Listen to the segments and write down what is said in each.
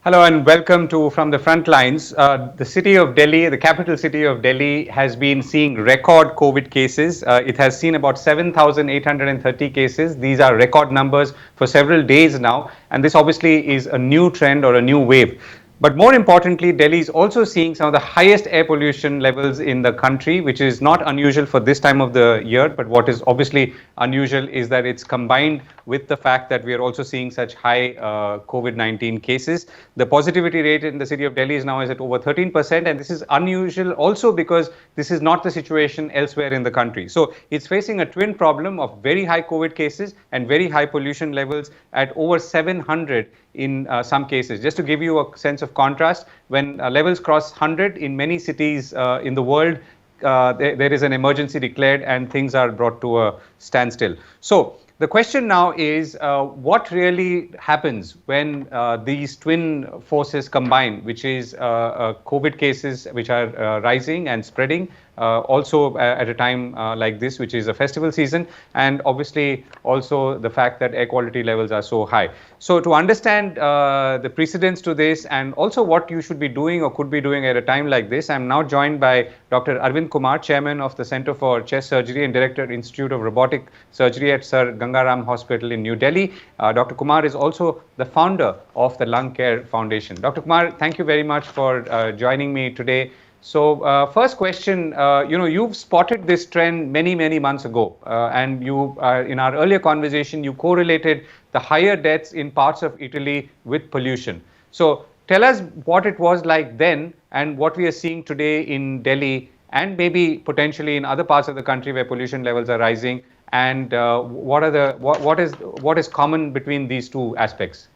Hello and welcome to From the Front Lines. The city of Delhi, the capital city of Delhi, has been seeing record COVID cases. It has seen about 7,830 cases. These are record numbers for several days now, and this obviously is a new trend or a new wave. But more importantly, Delhi is also seeing some of the highest air pollution levels in the country, which is not unusual for this time of the year. But what is obviously unusual is that it's combined with the fact that we are also seeing such high COVID-19 cases. The positivity rate in the city of Delhi is now is at over 13%, and this is unusual also because this is not the situation elsewhere in the country. So it's facing a twin problem of very high COVID cases and very high pollution levels at over 700 in some cases. Just to give you a sense of contrast, when levels cross 100 in many cities in the world, there is an emergency declared and things are brought to a standstill. So the question now is what really happens when these twin forces combine, which is COVID cases which are rising and spreading, also at a time like this, which is a festival season, and obviously also the fact that air quality levels are so high. So to understand the precedents to this and also what you should be doing or could be doing at a time like this, I'm now joined by Dr. Arvind Kumar, Chairman of the Center for Chest Surgery and Director, Institute of Robotic Surgery at Sir Gangaram Hospital in New Delhi. Dr. Kumar is also the founder of the Lung Care Foundation. Dr. Kumar, thank you very much for joining me today. So first question, you've spotted this trend many months ago, and you, in our earlier conversation, you correlated the higher deaths in parts of Italy with pollution. So tell us what it was like then and what we are seeing today in Delhi and maybe potentially in other parts of the country where pollution levels are rising, and what is common between these two aspects?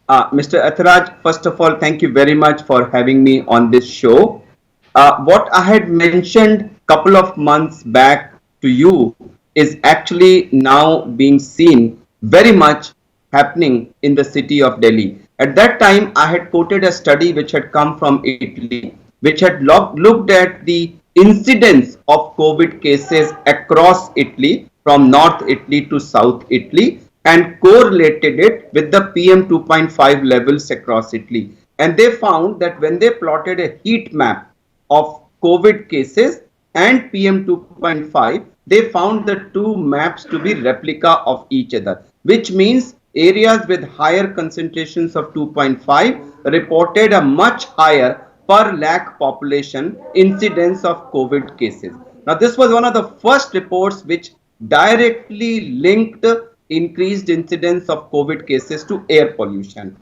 Mr. Atharaj, first of all, thank you very much for having me on this show. What I had mentioned a couple of months back to you is actually now being seen very much happening in the city of Delhi. At that time, I had quoted a study which had come from Italy, which had looked at the incidence of COVID cases across Italy, from North Italy to South Italy, and correlated it with the PM 2.5 levels across Italy. And they found that when they plotted a heat map of COVID cases and PM 2.5, they found the two maps to be replica of each other, which means areas with higher concentrations of 2.5 reported a much higher per lakh population incidence of COVID cases. Now, this was one of the first reports which directly linked increased incidence of COVID cases to air pollution.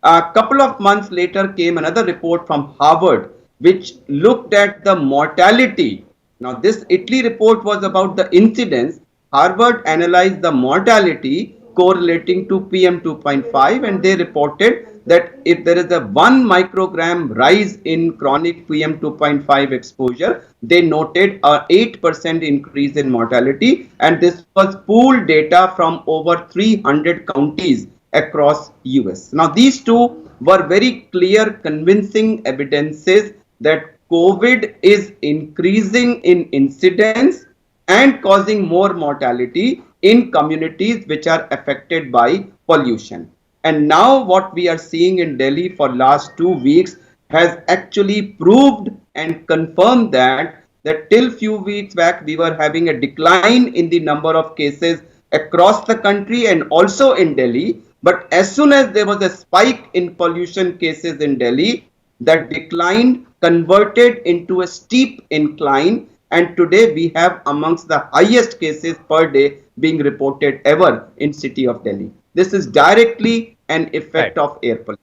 A couple of months later came another report from Harvard which looked at the mortality. Now, this Italy report was about the incidence. Harvard analyzed the mortality correlating to PM 2.5, and they reported that if there is a 1 microgram rise in chronic PM 2.5 exposure, they noted a 8% increase in mortality, and this was pooled data from over 300 counties across US. Now, these two were very clear, convincing evidences that COVID is increasing in incidence and causing more mortality in communities which are affected by pollution. And now what we are seeing in Delhi for last 2 weeks has actually proved and confirmed that till few weeks back we were having a decline in the number of cases across the country and also in Delhi. But as soon as there was a spike in pollution cases in Delhi, that decline converted into a steep incline, and today we have amongst the highest cases per day being reported ever in city of Delhi. This is directly an effect of air pollution.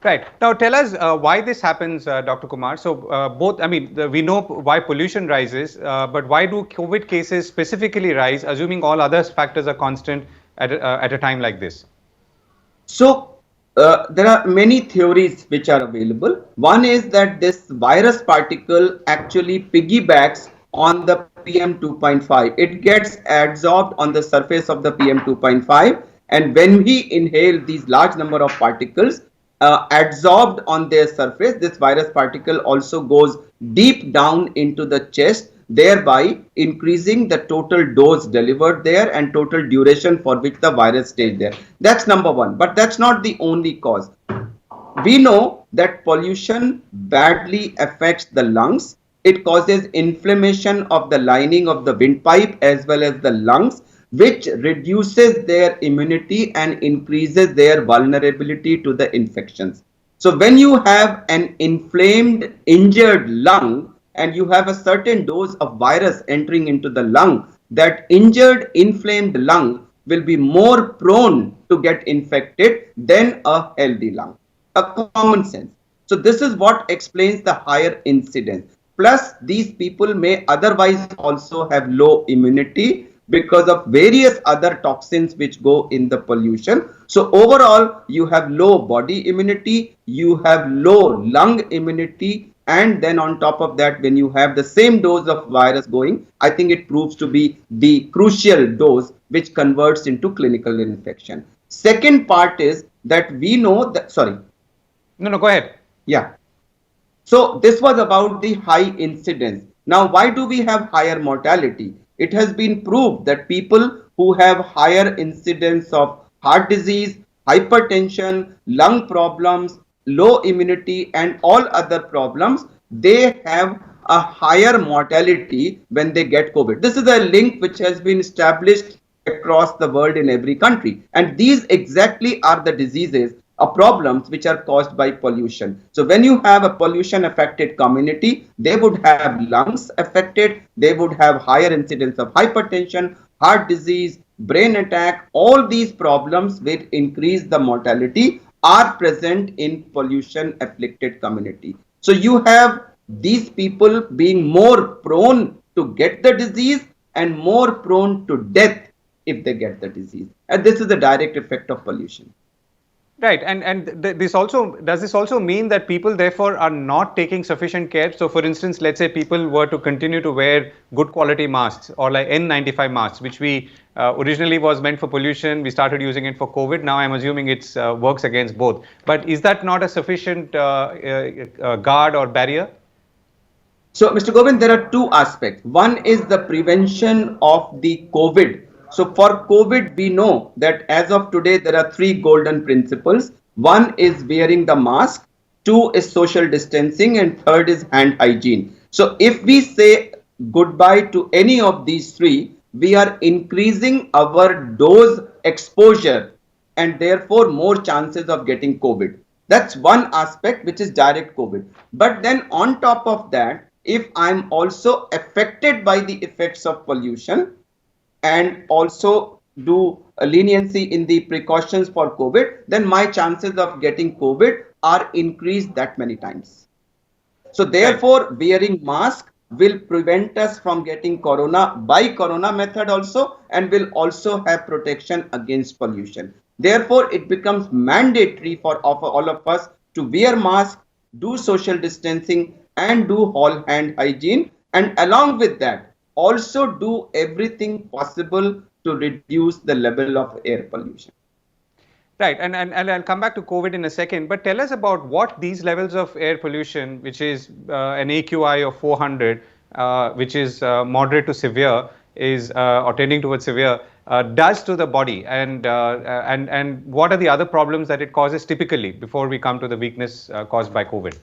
Right. Now, tell us why this happens, Dr. Kumar. So, we know why pollution rises, but why do COVID cases specifically rise, assuming all other factors are constant at a time like this? So, there are many theories which are available. One is that this virus particle actually piggybacks on the PM 2.5. It gets adsorbed on the surface of the PM 2.5, and when we inhale these large number of particles adsorbed on their surface, this virus particle also goes deep down into the chest, thereby increasing the total dose delivered there and total duration for which the virus stayed there. That's number one. But that's not the only cause. We know that pollution badly affects the lungs. It causes inflammation of the lining of the windpipe as well as the lungs, which reduces their immunity and increases their vulnerability to the infections. So when you have an inflamed, injured lung and you have a certain dose of virus entering into the lung, that injured, inflamed lung will be more prone to get infected than a healthy lung. A common sense. So this is what explains the higher incidence. Plus, these people may otherwise also have low immunity because of various other toxins which go in the pollution. So overall, you have low body immunity, you have low lung immunity, and then on top of that, when you have the same dose of virus going, I think it proves to be the crucial dose which converts into clinical infection. Second part is that we know that, sorry. No, go ahead. Yeah. So this was about the high incidence. Now, why do we have higher mortality? It has been proved that people who have higher incidence of heart disease, hypertension, lung problems, low immunity, and all other problems, they have a higher mortality when they get COVID. This is a link which has been established across the world in every country. And these exactly are the diseases or problems which are caused by pollution. So when you have a pollution affected community, they would have lungs affected, they would have higher incidence of hypertension, heart disease, brain attack. All these problems which increase the mortality are present in pollution afflicted community. So you have these people being more prone to get the disease and more prone to death if they get the disease. And this is the direct effect of pollution. Right, and this also, does this also mean that people therefore are not taking sufficient care? So for instance, let's say people were to continue to wear good quality masks or like N95 masks, which we originally was meant for pollution, we started using it for COVID. Now I'm assuming it's works against both. But is that not a sufficient guard or barrier? So Mr. Govind, there are two aspects. One is the prevention of the COVID. So for COVID, we know that as of today, there are three golden principles. One is wearing the mask, two is social distancing, and third is hand hygiene. So if we say goodbye to any of these three, we are increasing our dose exposure and therefore more chances of getting COVID. That's one aspect which is direct COVID. But then on top of that, if I'm also affected by the effects of pollution, and also do a leniency in the precautions for COVID, then my chances of getting COVID are increased that many times. So therefore, wearing mask will prevent us from getting corona by corona method also, and will also have protection against pollution. Therefore, it becomes mandatory for all of us to wear mask, do social distancing, and do whole hand hygiene, and along with that, also do everything possible to reduce the level of air pollution. Right, and I'll come back to COVID in a second, but tell us about what these levels of air pollution, which is an AQI of 400, which is moderate to severe, is or tending towards severe, does to the body, and what are the other problems that it causes typically before we come to the weakness caused by COVID?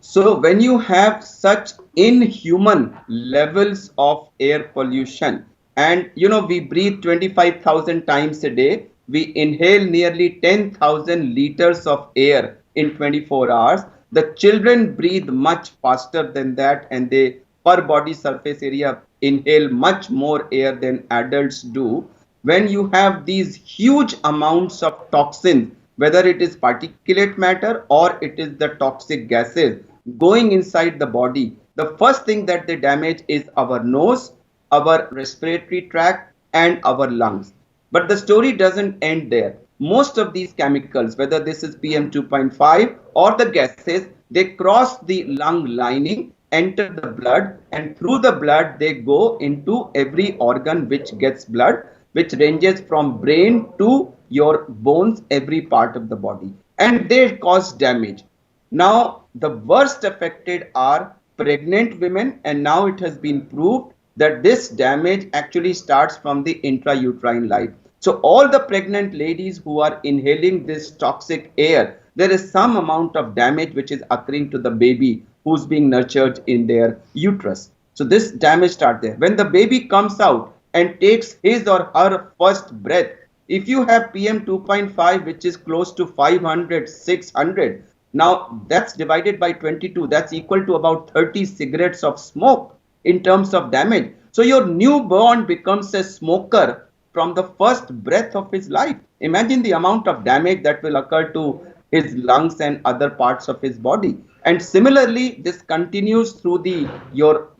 So when you have such inhuman levels of air pollution, and we breathe 25,000 times a day, we inhale nearly 10,000 liters of air in 24 hours. The children breathe much faster than that, and they per body surface area inhale much more air than adults do. When you have these huge amounts of toxins, whether it is particulate matter or it is the toxic gases going inside the body, the first thing that they damage is our nose, our respiratory tract, and our lungs. But the story doesn't end there. Most of these chemicals, whether this is PM 2.5 or the gases, they cross the lung lining, enter the blood, and through the blood they go into every organ which gets blood, which ranges from brain to your bones, every part of the body, and they cause damage. Now, the worst affected are pregnant women, and now it has been proved that this damage actually starts from the intrauterine life. So all the pregnant ladies who are inhaling this toxic air, there is some amount of damage which is occurring to the baby who's being nurtured in their uterus. So this damage starts there. When the baby comes out and takes his or her first breath, if you have PM 2.5, which is close to 500, 600, now that's divided by 22, that's equal to about 30 cigarettes of smoke in terms of damage. So your newborn becomes a smoker from the first breath of his life. Imagine the amount of damage that will occur to his lungs and other parts of his body. And similarly, this continues through your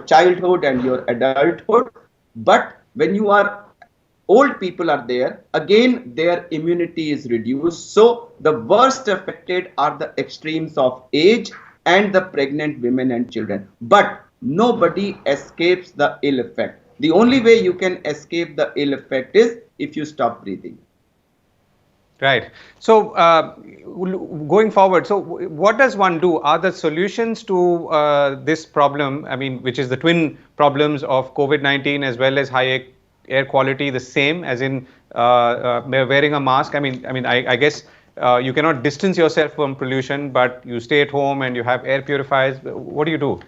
childhood and your adulthood. But when you are old people are there, again their immunity is reduced. So the worst affected are the extremes of age and the pregnant women and children. But nobody escapes the ill effect. The only way you can escape the ill effect is if you stop breathing. Right. So going forward, so what does one do? Are the solutions to this problem, I mean, which is the twin problems of COVID-19 as well as high air quality, the same as in wearing a mask? I guess you cannot distance yourself from pollution, but you stay at home and you have air purifiers. What do you do?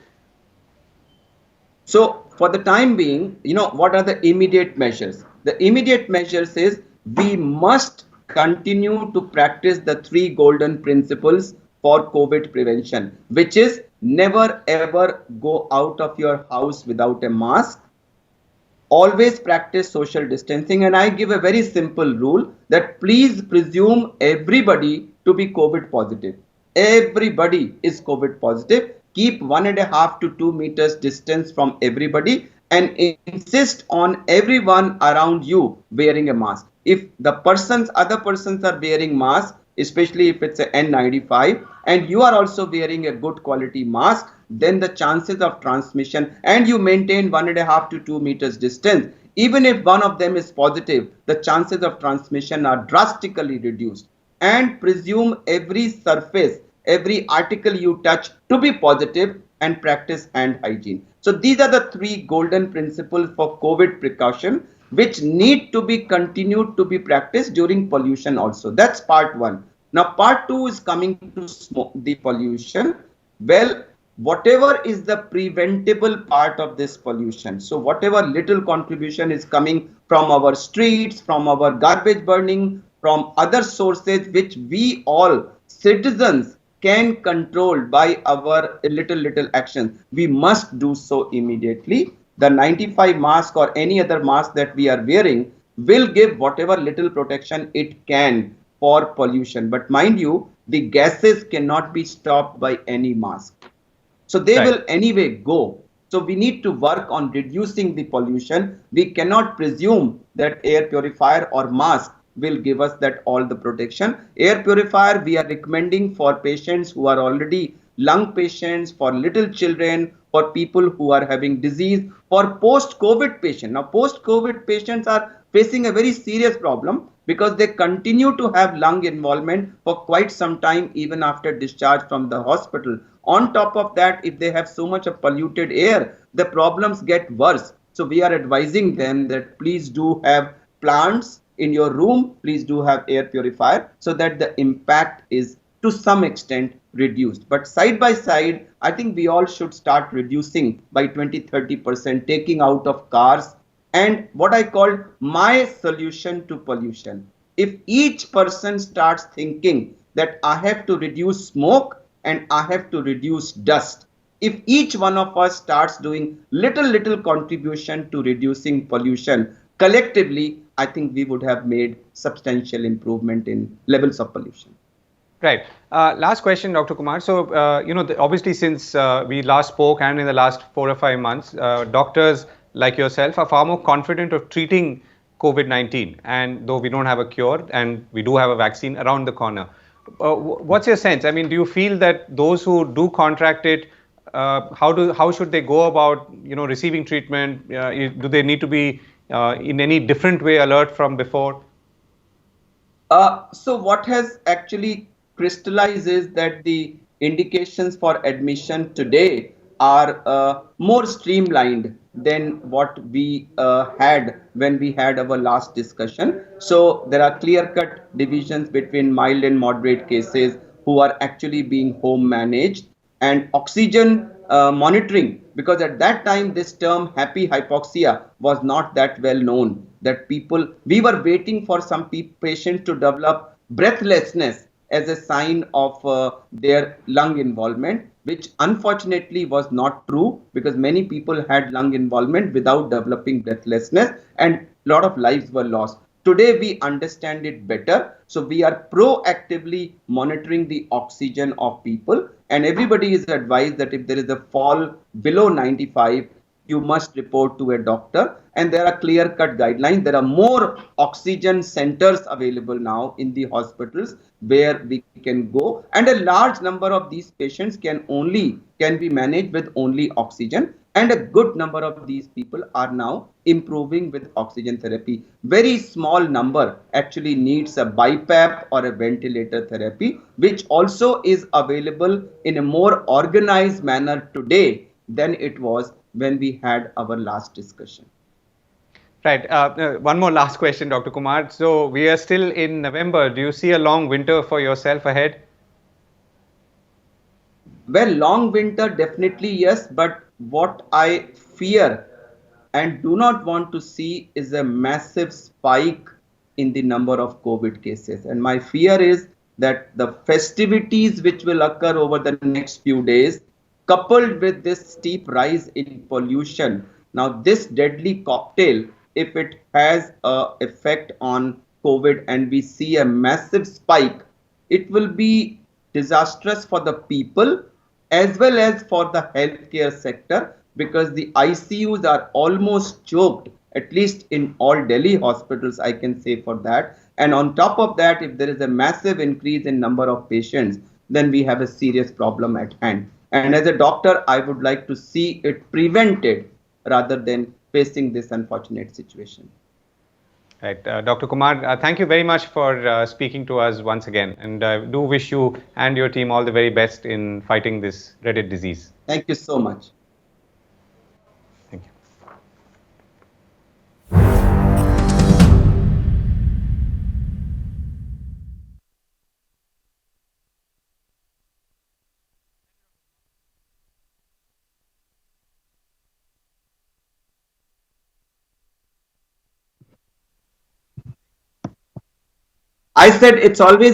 So for the time being, what are the immediate measures? The immediate measures is we must continue to practice the 3 golden principles for COVID prevention, which is never ever go out of your house without a mask. Always practice social distancing, and I give a very simple rule that please presume everybody to be COVID positive. Everybody is COVID positive. Keep 1.5 to 2 meters distance from everybody and insist on everyone around you wearing a mask. If the other persons are wearing masks, especially if it's a N95 and you are also wearing a good quality mask, then the chances of transmission, and you maintain 1.5 to 2 meters distance, even if one of them is positive, the chances of transmission are drastically reduced. And presume every surface, every article you touch to be positive, and practice hand hygiene. So these are the 3 golden principles for COVID precaution, which need to be continued to be practiced during pollution also. That's part 1. Now part 2 is coming to the pollution. Well, whatever is the preventable part of this pollution, so whatever little contribution is coming from our streets, from our garbage burning, from other sources which we all citizens can control by our little actions, we must do so immediately. The 95 mask or any other mask that we are wearing will give whatever little protection it can for pollution. But mind you, the gases cannot be stopped by any mask. So they will anyway go. So we need to work on reducing the pollution. We cannot presume that air purifier or mask will give us that all the protection. Air purifier we are recommending for patients who are already lung patients, for little children, for people who are having disease, for post-COVID patients. Now post-COVID patients are facing a very serious problem because they continue to have lung involvement for quite some time even after discharge from the hospital. On top of that, if they have so much of polluted air, the problems get worse. So we are advising them that please do have plants in your room, please do have air purifier so that the impact is to some extent reduced. But side by side, I think we all should start reducing by 20-30%, taking out of cars, and what I call my solution to pollution. If each person starts thinking that I have to reduce smoke and I have to reduce dust, if each one of us starts doing little contribution to reducing pollution, collectively, I think we would have made substantial improvement in levels of pollution. Right. Last question, Dr. Kumar. So, obviously since we last spoke and in the last 4 or 5 months, doctors like yourself are far more confident of treating COVID-19. And though we don't have a cure and we do have a vaccine around the corner. What's your sense? I mean, do you feel that those who do contract it, how should they go about, receiving treatment? Do they need to be in any different way alert from before? So what has actually crystallized is that the indications for admission today are more streamlined than what we had when we had our last discussion. So there are clear-cut divisions between mild and moderate cases who are actually being home managed, and oxygen monitoring, because at that time this term happy hypoxia was not that well known, that people, we were waiting for some patients to develop breathlessness as a sign of their lung involvement, which unfortunately was not true, because many people had lung involvement without developing breathlessness and a lot of lives were lost. Today we understand it better, so we are proactively monitoring the oxygen of people, and everybody is advised that if there is a fall below 95, you must report to a doctor. And there are clear cut guidelines. There are more oxygen centers available now in the hospitals where we can go, and a large number of these patients can be managed with only oxygen, and a good number of these people are now improving with oxygen therapy. Very small number actually needs a BiPAP or a ventilator therapy, which also is available in a more organized manner today than it was when we had our last discussion. Right. One more last question, Dr. Kumar. So we are still in November. Do you see a long winter for yourself ahead? Well, long winter, definitely yes, but what I fear and do not want to see is a massive spike in the number of COVID cases. And my fear is that the festivities which will occur over the next few days, coupled with this steep rise in pollution, now this deadly cocktail, if it has an effect on COVID and we see a massive spike, it will be disastrous for the people as well as for the healthcare sector, because the ICUs are almost choked, at least in all Delhi hospitals, I can say for that. And on top of that, if there is a massive increase in number of patients, then we have a serious problem at hand. And as a doctor, I would like to see it prevented rather than facing this unfortunate situation. Right. Dr. Kumar, thank you very much for speaking to us once again. And I do wish you and your team all the very best in fighting this dreaded disease. Thank you so much. Thank you. I said it's always